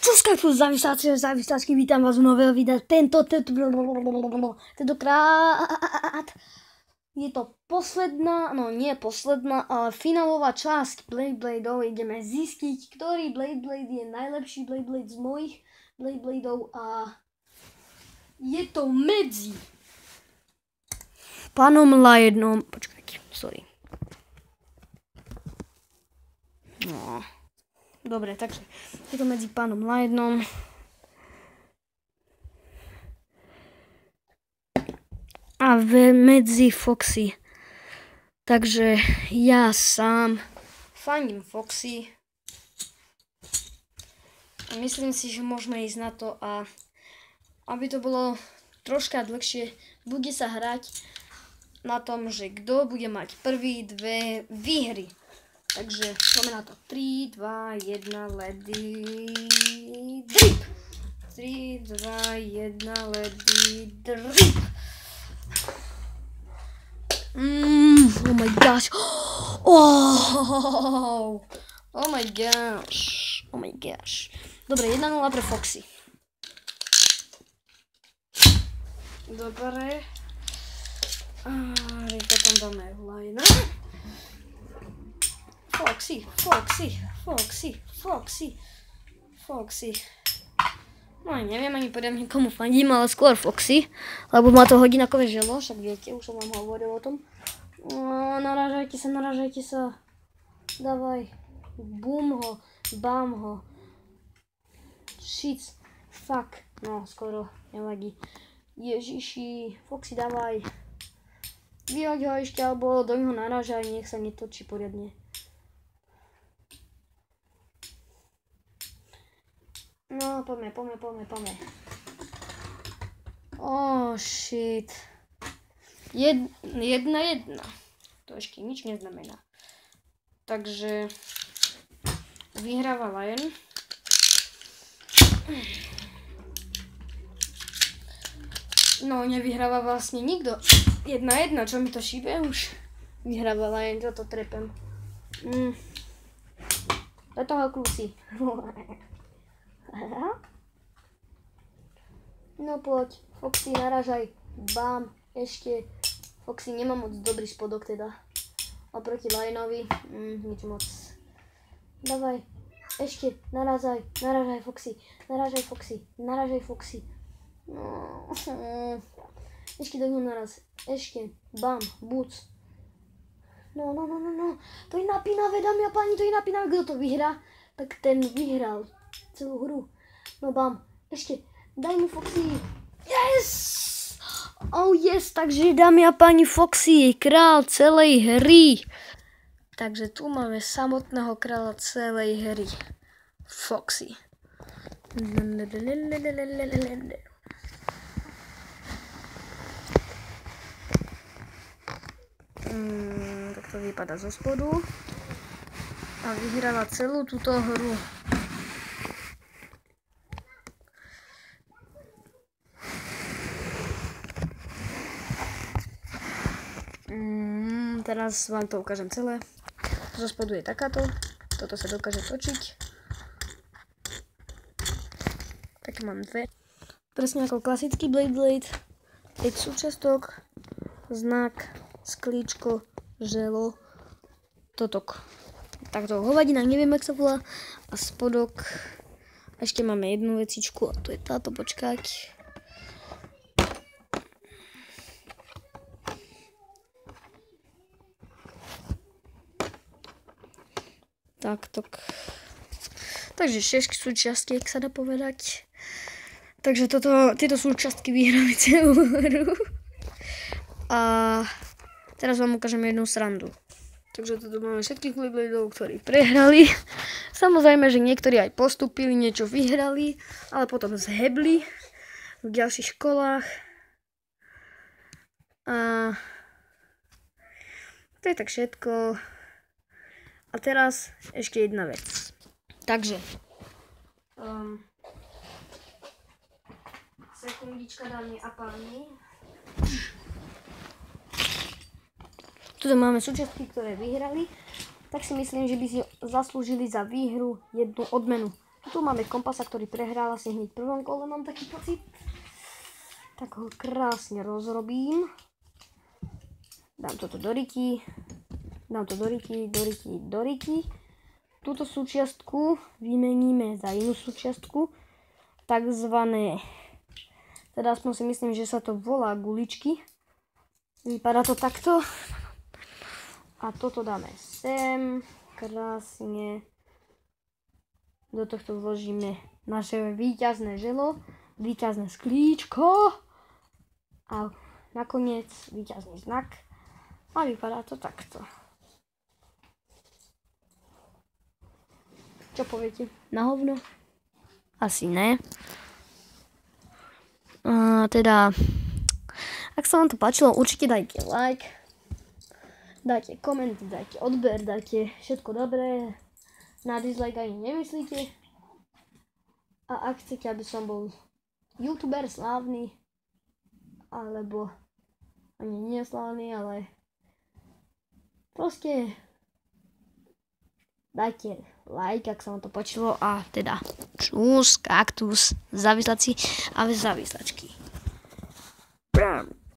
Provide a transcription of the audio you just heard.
Čuská tu závisáčky, vítam vás u nového videa. Tentokrát je to posledná, no nie posledná, ale finálová časť Blade-Bladeov. Ideme zistiť, ktorý Blade-Blade je najlepší Blade-Blade z mojich Blade-Bladeov a je to medzi pánom Lionom. Počkajte, sorry. No. Dobre, takže je to medzi pánom Lionom a medzi Foxy. Takže ja sám fandím Foxy a myslím si, že môžeme ísť na to, a aby to bolo troška dlhšie, bude sa hrať na tom, že kto bude mať prvý dve výhry. Takže poďme na to. 3, 2, 1, ledy, drip. 3, 2, 1, ledy, drip. Oh my gosh. Oh my gosh. Oh my gosh. Dobre, 1-0 pre Foxy. Dobre. A potom dáme Liona. Foxy. No neviem ani poriadne komu fandím, ale skôr Foxy, lebo má to hodinakové želo, však viete, už som vám hovoril o tom. No, narážajte sa. Dávaj. Bum ho, bam ho. Shit, fuck. No, skoro, nevadí. Ježiši, Foxy, dávaj. Vyhoď ho ešte, alebo do ňoho narážaj, nech sa netočí poriadne. No, poďme. Oh, shit. 1-1. To ešte nič neznamená. Takže vyhráva Lion. No, nevyhráva vlastne nikto. 1-1, čo mi to šíbe už? Vyhráva Lion, toto trepem. Do toho klusí. No poď, Foxy, naražaj. Bam, ešte. Foxy nemá moc dobrý spodok teda. Oproti Lionovi, nič moc. Dávaj, ešte, naražaj Foxy. Naražaj Foxy. No. Ešte do ňu naraz. Ešte, bam, buc. No. To je napínavé, dámy a páni, to je napínavé. Kto to vyhrá, tak ten vyhral celú hru. No bam, ešte, daj mu Foxy. Yes! Oh yes, takže dámy a páni, Foxy je král celej hry. Takže tu máme samotného kráľa celej hry. Foxy. Tak to vypadá zo spodu. A vyhráva celú túto hru. Teraz vám to ukážem celé. Zo spodu je takáto. Toto sa dokáže točiť. Také mám dve. Presne ako klasický Blade. 5 súčiastok. Znak, sklíčko, želo, totok. Takto hovadina, neviem, jak sa volá. A spodok. Ešte máme jednu vecičku a to je táto, počkať. Tak. Takže 6 súčiastky, ak sa dá povedať. Takže tieto súčiastky vyhrali celú hru. A teraz vám ukážem jednu srandu. Takže toto máme všetkých Blade-Bladeov, ktorí prehrali. Samozrejme, že niektorí aj postúpili, niečo vyhrali, ale potom zhebli v ďalších školách. A to je tak všetko. A teraz ešte jedna vec. Takže sekundička, dámy a páni. Tuto máme súčiastky, ktoré vyhrali. tak si myslím, že by si zaslúžili za výhru jednu odmenu. Tu máme kompasa, ktorý prehral asi hneď v prvom kole, mám taký pocit. Tak ho krásne rozrobím. Dám toto do riky. Dám to do riky. Túto súčiastku vymeníme za inú súčiastku. Takzvané, teda aspoň si myslím, že sa to volá guličky. Vypadá to takto. A toto dáme sem. Krásne. Do tohto vložíme naše víťazné želo. Víťazné sklíčko. A nakoniec víťazný znak. A vypadá to takto. Čo poviete? Na hovno? Asi ne. Teda, ak sa vám to páčilo, určite dajte like. Dajte koment, dajte odber, dajte všetko dobré. Na dislike ani nemyslíte. A ak chcete, aby som bol youtuber slávny, alebo ani nie slávny, ale proste dajte like, ak sa vám to páčilo, a teda čus, kaktus, závislaci a závislačky.